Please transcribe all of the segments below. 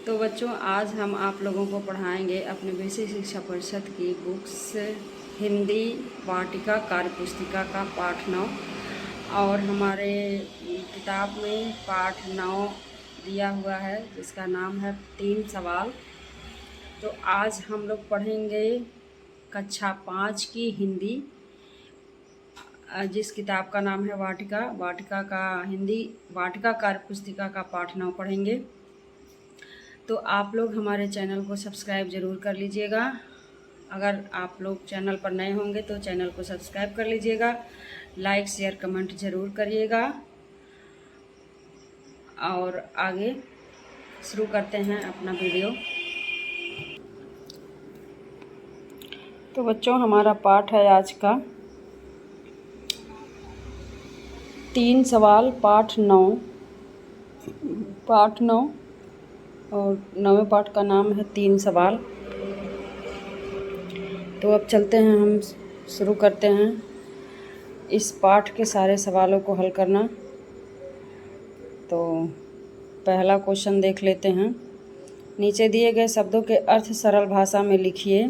तो बच्चों, आज हम आप लोगों को पढ़ाएंगे अपने बेसिक शिक्षा परिषद की बुक्स हिंदी वाटिका कार्य पुस्तिका का पाठ 9। और हमारे किताब में पाठ 9 दिया हुआ है जिसका नाम है 3 सवाल। तो आज हम लोग पढ़ेंगे कक्षा 5 की हिंदी, जिस किताब का नाम है वाटिका का हिंदी वाटिका कार्य पुस्तिका का पाठ 9 पढ़ेंगे। तो आप लोग हमारे चैनल को सब्सक्राइब ज़रूर कर लीजिएगा। अगर आप लोग चैनल पर नए होंगे तो चैनल को सब्सक्राइब कर लीजिएगा, लाइक शेयर कमेंट ज़रूर करिएगा। और आगे शुरू करते हैं अपना वीडियो। तो बच्चों, हमारा पाठ है आज का 3 सवाल पाठ 9 और 9वें पाठ का नाम है 3 सवाल। तो अब चलते हैं, हम शुरू करते हैं इस पाठ के सारे सवालों को हल करना। तो पहला क्वेश्चन देख लेते हैं। नीचे दिए गए शब्दों के अर्थ सरल भाषा में लिखिए।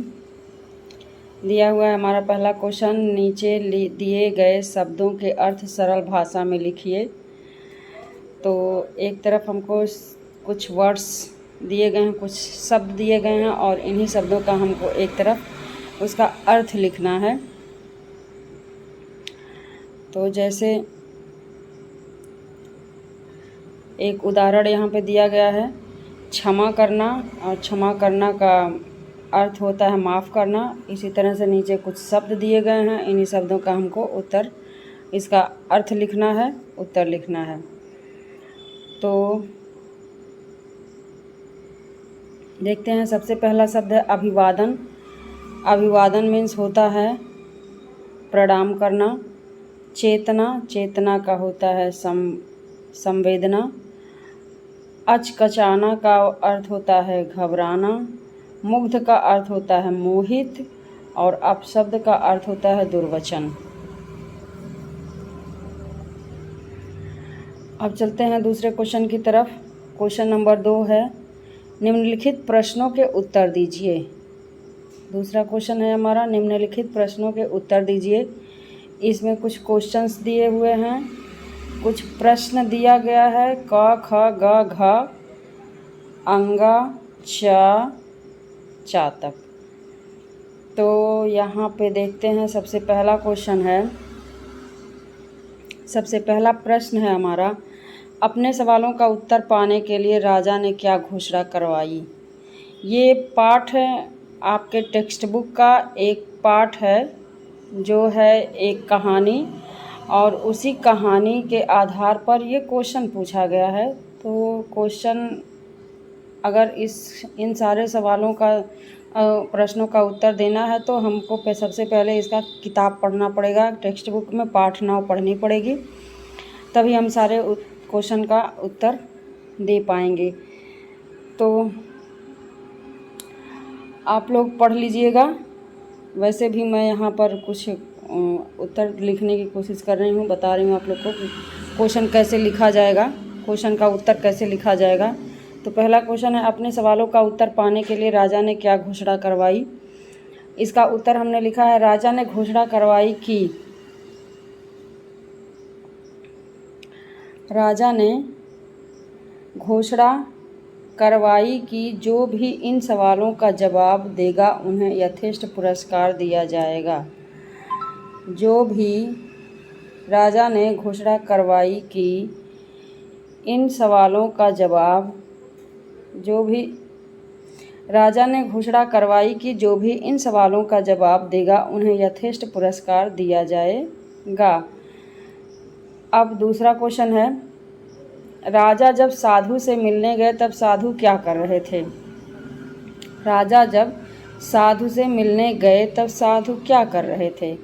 दिया हुआ है हमारा पहला क्वेश्चन, नीचे दिए गए शब्दों के अर्थ सरल भाषा में लिखिए। तो एक तरफ हमको कुछ वर्ड्स दिए गए हैं, कुछ शब्द दिए गए हैं और इन्हीं शब्दों का हमको एक तरफ उसका अर्थ लिखना है। तो जैसे एक उदाहरण यहाँ पे दिया गया है, क्षमा करना, और क्षमा करना का अर्थ होता है माफ़ करना। इसी तरह से नीचे कुछ शब्द दिए गए हैं, इन्हीं शब्दों का हमको इसका अर्थ लिखना है, उत्तर लिखना है। तो देखते हैं, सबसे पहला शब्द है अभिवादन। अभिवादन मीन्स होता है प्रणाम करना। चेतना का होता है संवेदना। अचकचाना का अर्थ होता है घबराना। मुग्ध का अर्थ होता है मोहित। और अपशब्द का अर्थ होता है दुर्वचन। अब चलते हैं दूसरे क्वेश्चन की तरफ। क्वेश्चन नंबर 2 है, निम्नलिखित प्रश्नों के उत्तर दीजिए। दूसरा क्वेश्चन है हमारा, निम्नलिखित प्रश्नों के उत्तर दीजिए। इसमें कुछ क्वेश्चंस दिए हुए हैं, कुछ प्रश्न दिया गया है, क ख ग घ अंगा चा तक। तो यहाँ पे देखते हैं, सबसे पहला क्वेश्चन है, सबसे पहला प्रश्न है हमारा, अपने सवालों का उत्तर पाने के लिए राजा ने क्या घोषणा करवाई। ये पाठ आपके टेक्स्ट बुक का एक पाठ है, जो है एक कहानी, और उसी कहानी के आधार पर ये क्वेश्चन पूछा गया है। तो क्वेश्चन अगर इन सारे सवालों का प्रश्नों का उत्तर देना है तो हमको सबसे पहले इसका किताब पढ़ना पड़ेगा। टेक्स्ट बुक में पाठ 9 पढ़नी पड़ेगी, तभी हम सारे क्वेश्चन का उत्तर दे पाएंगे। तो आप लोग पढ़ लीजिएगा। वैसे भी मैं यहाँ पर कुछ उत्तर लिखने की कोशिश कर रही हूँ, बता रही हूँ आप लोग को क्वेश्चन कैसे लिखा जाएगा, क्वेश्चन का उत्तर कैसे लिखा जाएगा। तो पहला क्वेश्चन है, अपने सवालों का उत्तर पाने के लिए राजा ने क्या घोषणा करवाई। इसका उत्तर हमने लिखा है, राजा ने घोषणा करवाई कि राजा ने घोषणा करवाई कि जो भी इन सवालों का जवाब देगा उन्हें यथेष्ट पुरस्कार दिया जाएगा। जो भी राजा ने घोषणा करवाई कि इन सवालों का जवाब राजा ने घोषणा करवाई कि जो भी इन सवालों का जवाब देगा उन्हें यथेष्ट पुरस्कार दिया जाएगा। अब दूसरा क्वेश्चन है, राजा जब साधु से मिलने गए तब साधु क्या कर रहे थे। राजा जब साधु से मिलने गए तब साधु क्या कर रहे थे।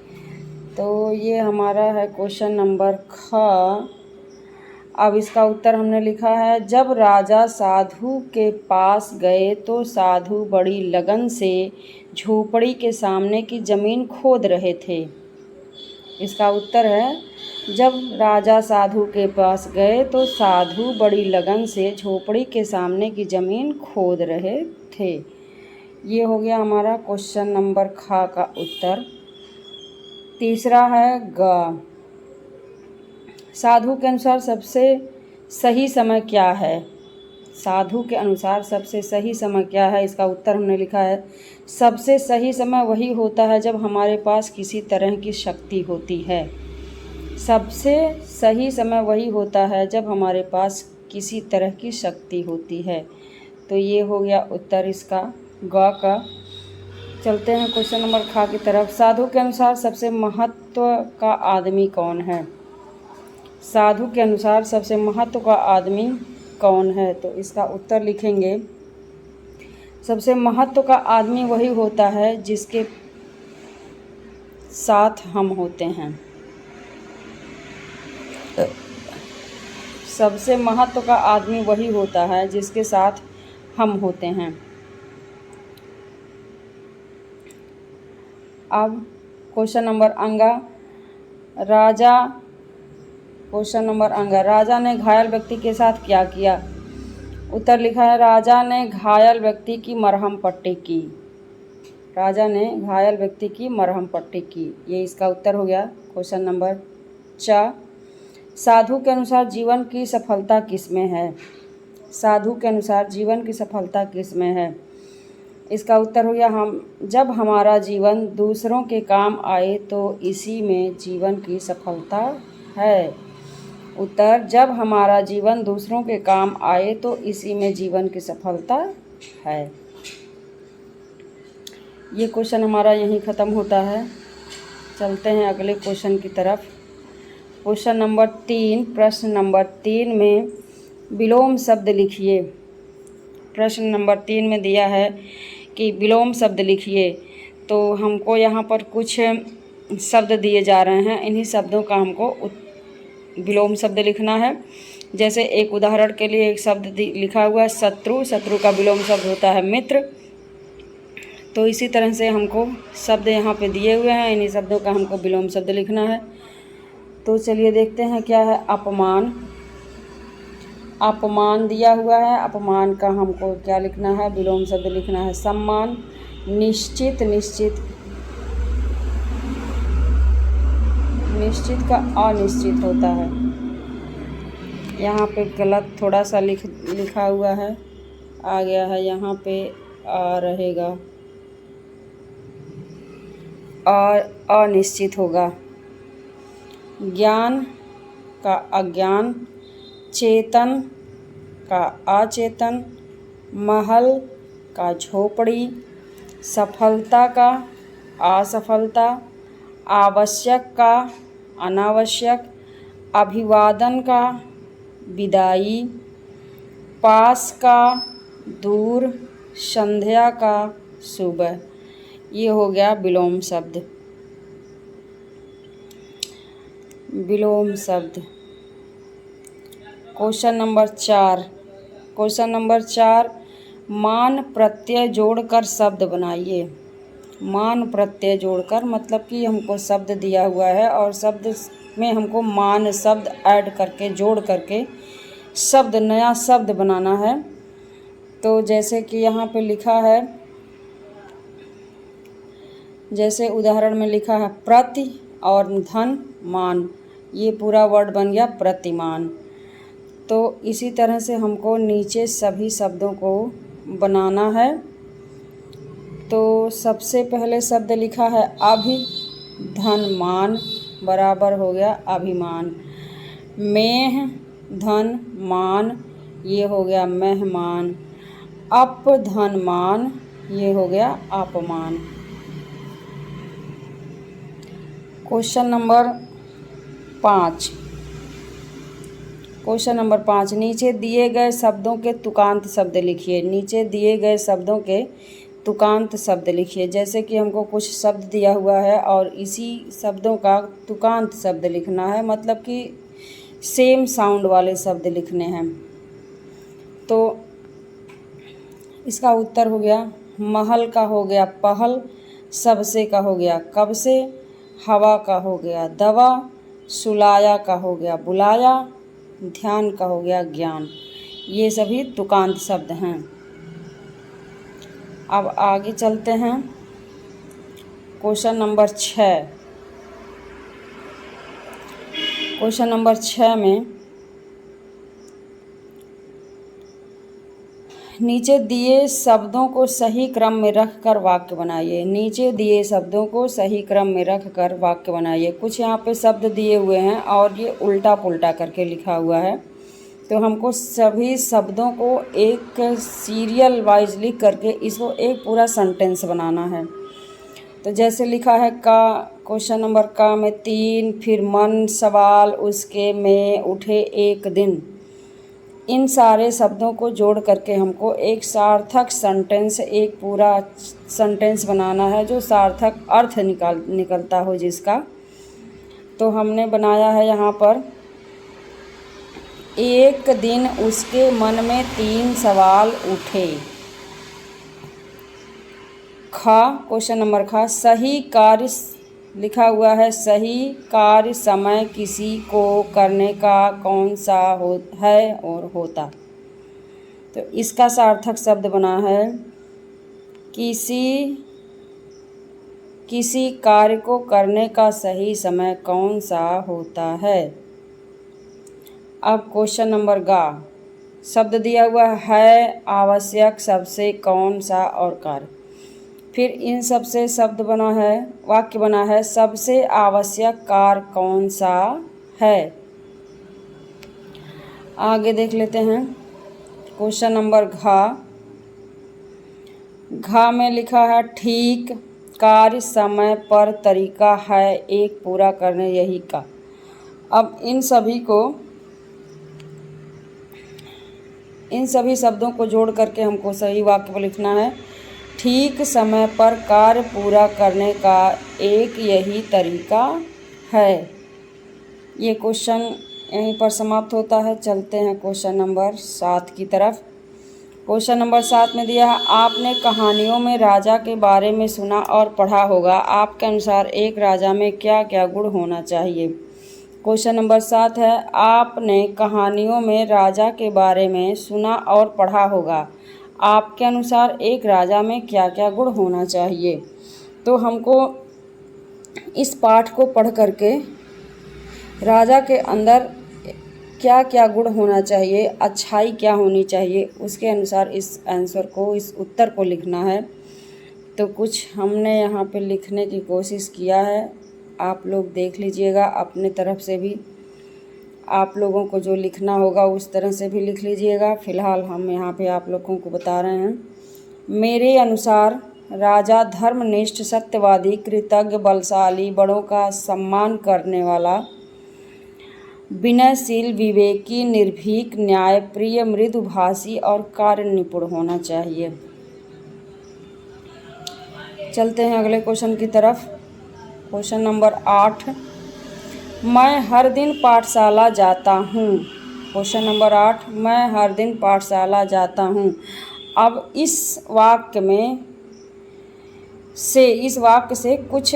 तो ये हमारा है क्वेश्चन नंबर ख। अब इसका उत्तर हमने लिखा है, जब राजा साधु के पास गए तो साधु बड़ी लगन से झोपड़ी के सामने की ज़मीन खोद रहे थे। इसका उत्तर है जब राजा साधु के पास गए तो साधु बड़ी लगन से झोपड़ी के सामने की ज़मीन खोद रहे थे। ये हो गया हमारा क्वेश्चन नंबर खा का उत्तर। तीसरा है ग। साधु के अनुसार सबसे सही समय क्या है? साधु के अनुसार सबसे सही समय क्या है? इसका उत्तर हमने लिखा है सबसे सही समय वही होता है जब हमारे पास किसी तरह की शक्ति होती है। सबसे सही समय वही होता है जब हमारे पास किसी तरह की शक्ति होती है। तो ये हो गया उत्तर इसका ग का। चलते हैं क्वेश्चन नंबर खा की तरफ। साधु के अनुसार सबसे महत्व का आदमी कौन है? साधु के अनुसार सबसे महत्व का आदमी कौन है? तो इसका उत्तर लिखेंगे सबसे महत्व का आदमी वही होता है जिसके साथ हम होते हैं। सबसे महत्व का आदमी वही होता है जिसके साथ हम होते हैं। अब क्वेश्चन नंबर अंगा। क्वेश्चन नंबर अंगा, राजा ने घायल व्यक्ति के साथ क्या किया? उत्तर लिखा है राजा ने घायल व्यक्ति की मरहम पट्टी की। राजा ने घायल व्यक्ति की मरहम पट्टी की। ये इसका उत्तर हो गया क्वेश्चन नंबर च। साधु के अनुसार जीवन की सफलता किसमें है? साधु के अनुसार जीवन की सफलता किसमें है? इसका उत्तर हो गया जब हमारा जीवन दूसरों के काम आए तो इसी में जीवन की सफलता है। उत्तर जब हमारा जीवन दूसरों के काम आए तो इसी में जीवन की सफलता है। ये क्वेश्चन हमारा यहीं ख़त्म होता है। चलते हैं अगले क्वेश्चन की तरफ। क्वेश्चन नंबर 3, प्रश्न नंबर 3 में विलोम शब्द लिखिए। प्रश्न नंबर 3 में दिया है कि विलोम शब्द लिखिए। तो हमको यहाँ पर कुछ शब्द दिए जा रहे हैं, इन्हीं शब्दों का हमको विलोम शब्द लिखना है। जैसे एक उदाहरण के लिए एक शब्द लिखा हुआ है शत्रु। शत्रु का विलोम शब्द होता है मित्र। तो इसी तरह से हमको शब्द यहाँ पे दिए हुए हैं, इन्हीं शब्दों का हमको विलोम शब्द लिखना है। तो चलिए देखते हैं क्या है। अपमान। अपमान दिया हुआ है, अपमान का हमको क्या लिखना है? विलोम शब्द लिखना है सम्मान। निश्चित। निश्चित का अनिश्चित होता है। यहाँ पे गलत थोड़ा सा लिखा हुआ है, आ गया है यहाँ पे आ रहेगा और अनिश्चित होगा। ज्ञान का अज्ञान। चेतन का अचेतन। महल का झोपड़ी। सफलता का असफलता। आवश्यक का अनावश्यक। अभिवादन का विदाई। पास का दूर। संध्या का सुबह। ये हो गया विलोम शब्द। विलोम शब्द। Question number 4। क्वेश्चन नंबर 4, मान प्रत्यय जोड़कर शब्द बनाइए। मान प्रत्यय जोड़कर मतलब कि हमको शब्द दिया हुआ है और शब्द में हमको मान शब्द ऐड करके जोड़ करके शब्द नया शब्द बनाना है। तो जैसे कि यहाँ पे लिखा है, जैसे उदाहरण में लिखा है प्रति और धन मान, ये पूरा वर्ड बन गया प्रतिमान। तो इसी तरह से हमको नीचे सभी शब्दों को बनाना है। तो सबसे पहले शब्द लिखा है अभिधनमान बराबर हो गया अभिमान। मेह धन मान, ये हो गया मेहमान। अपधनमान, ये हो गया अपमान। Question number 5। क्वेश्चन नंबर 5, नीचे दिए गए शब्दों के तुकांत शब्द लिखिए। नीचे दिए गए शब्दों के तुकांत शब्द लिखिए। जैसे कि हमको कुछ शब्द दिया हुआ है और इसी शब्दों का तुकांत शब्द लिखना है, मतलब कि सेम साउंड वाले शब्द लिखने हैं। तो इसका उत्तर हो गया महल का हो गया पहल, सबसे का हो गया कब से, हवा का हो गया दवा, सुलाया का हो गया बुलाया, ध्यान का हो गया ज्ञान। ये सभी तुकांत शब्द हैं। अब आगे चलते हैं क्वेश्चन नंबर 6। क्वेश्चन नंबर 6 में नीचे दिए शब्दों को सही क्रम में रखकर वाक्य बनाइए। नीचे दिए शब्दों को सही क्रम में रखकर वाक्य बनाइए। कुछ यहाँ पे शब्द दिए हुए हैं और ये उल्टा पुल्टा करके लिखा हुआ है, तो हमको सभी शब्दों को एक सीरियल वाइज लिख करके इसको एक पूरा सेंटेंस बनाना है। तो जैसे लिखा है का, क्वेश्चन नंबर का में 3, फिर मन, सवाल, उसके, में, उठे, एक दिन। इन सारे शब्दों को जोड़ करके हमको एक सार्थक सेंटेंस, एक पूरा सेंटेंस बनाना है जो सार्थक अर्थ निकलता हो जिसका। तो हमने बनाया है यहाँ पर, एक दिन उसके मन में 3 सवाल उठे। खा, क्वेश्चन नंबर खा, सही कार्य लिखा हुआ है, सही कार्य समय किसी को करने का कौन सा है और होता। तो इसका सार्थक शब्द बना है, किसी कार्य को करने का सही समय कौन सा होता है। अब क्वेश्चन नंबर गा, शब्द दिया हुआ है आवश्यक सबसे कौन सा और कार्य। फिर इन सब से शब्द बना है, वाक्य बना है, सबसे आवश्यक कार्य कौन सा है। आगे देख लेते हैं क्वेश्चन नंबर घा में लिखा है, ठीक कार्य समय पर तरीका है एक पूरा करने यही का। अब इन सभी शब्दों को जोड़ करके हमको सही वाक्य पर लिखना है, ठीक समय पर कार्य पूरा करने का एक यही तरीका है। ये क्वेश्चन यहीं पर समाप्त होता है। चलते हैं क्वेश्चन नंबर 7 की तरफ। क्वेश्चन नंबर 7 में दिया है, आपने कहानियों में राजा के बारे में सुना और पढ़ा होगा, आपके अनुसार एक राजा में क्या क्या गुण होना चाहिए। क्वेश्चन नंबर 7 है, आपने कहानियों में राजा के बारे में सुना और पढ़ा होगा, आपके अनुसार एक राजा में क्या क्या गुण होना चाहिए। तो हमको इस पाठ को पढ़ करके राजा के अंदर क्या क्या गुण होना चाहिए, अच्छाई क्या होनी चाहिए, उसके अनुसार इस आंसर को, इस उत्तर को लिखना है। तो कुछ हमने यहाँ पे लिखने की कोशिश किया है, आप लोग देख लीजिएगा अपने तरफ से भी। आप लोगों को जो लिखना होगा उस तरह से भी लिख लीजिएगा। फ़िलहाल हम यहाँ पे आप लोगों को बता रहे हैं। मेरे अनुसार राजा धर्मनिष्ठ, सत्यवादी, कृतज्ञ, बलशाली, बड़ों का सम्मान करने वाला, विनयशील, विवेकी, निर्भीक, न्यायप्रिय, मृदुभाषी और कार्य निपुण होना चाहिए। चलते हैं अगले क्वेश्चन की तरफ। क्वेश्चन नंबर 8, मैं हर दिन पाठशाला जाता हूँ। क्वेश्चन नंबर 8, मैं हर दिन पाठशाला जाता हूँ। अब इस वाक्य से कुछ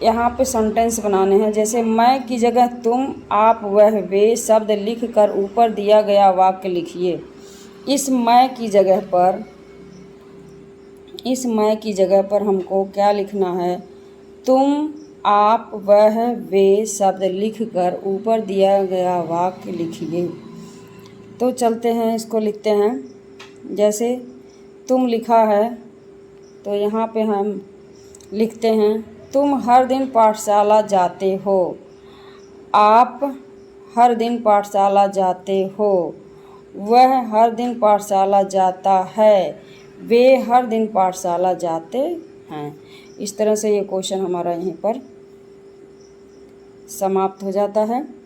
यहाँ पे सेंटेंस बनाने हैं। जैसे मैं की जगह तुम, आप, वह, वे शब्द लिख कर ऊपर दिया गया वाक्य लिखिए। इस मैं की जगह पर हमको क्या लिखना है, तुम, आप, वह, वे शब्द लिखकर ऊपर दिया गया वाक्य लिखिए। तो चलते हैं, इसको लिखते हैं। जैसे तुम लिखा है तो यहाँ पे हम लिखते हैं, तुम हर दिन पाठशाला जाते हो, आप हर दिन पाठशाला जाते हो, वह हर दिन पाठशाला जाता है, वे हर दिन पाठशाला जाते हैं। इस तरह से ये क्वेश्चन हमारा यहीं पर समाप्त हो जाता है।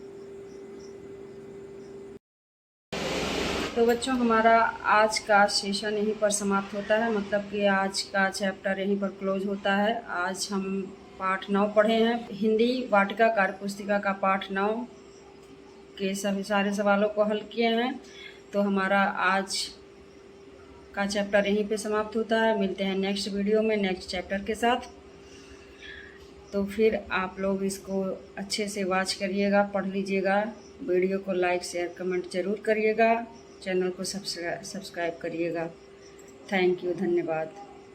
तो बच्चों, हमारा आज का सेशन यहीं पर समाप्त होता है, मतलब कि आज का चैप्टर यहीं पर क्लोज होता है। आज हम पाठ 9 पढ़े हैं, हिंदी वाटिका कार्य पुस्तिका का पाठ 9 के सभी सारे सवालों को हल किए हैं। तो हमारा आज का चैप्टर यहीं पे समाप्त होता है। मिलते हैं नेक्स्ट वीडियो में नेक्स्ट चैप्टर के साथ। तो फिर आप लोग इसको अच्छे से वॉच करिएगा, पढ़ लीजिएगा। वीडियो को लाइक शेयर कमेंट ज़रूर करिएगा। चैनल को सब्सक्राइब करिएगा। थैंक यू, धन्यवाद।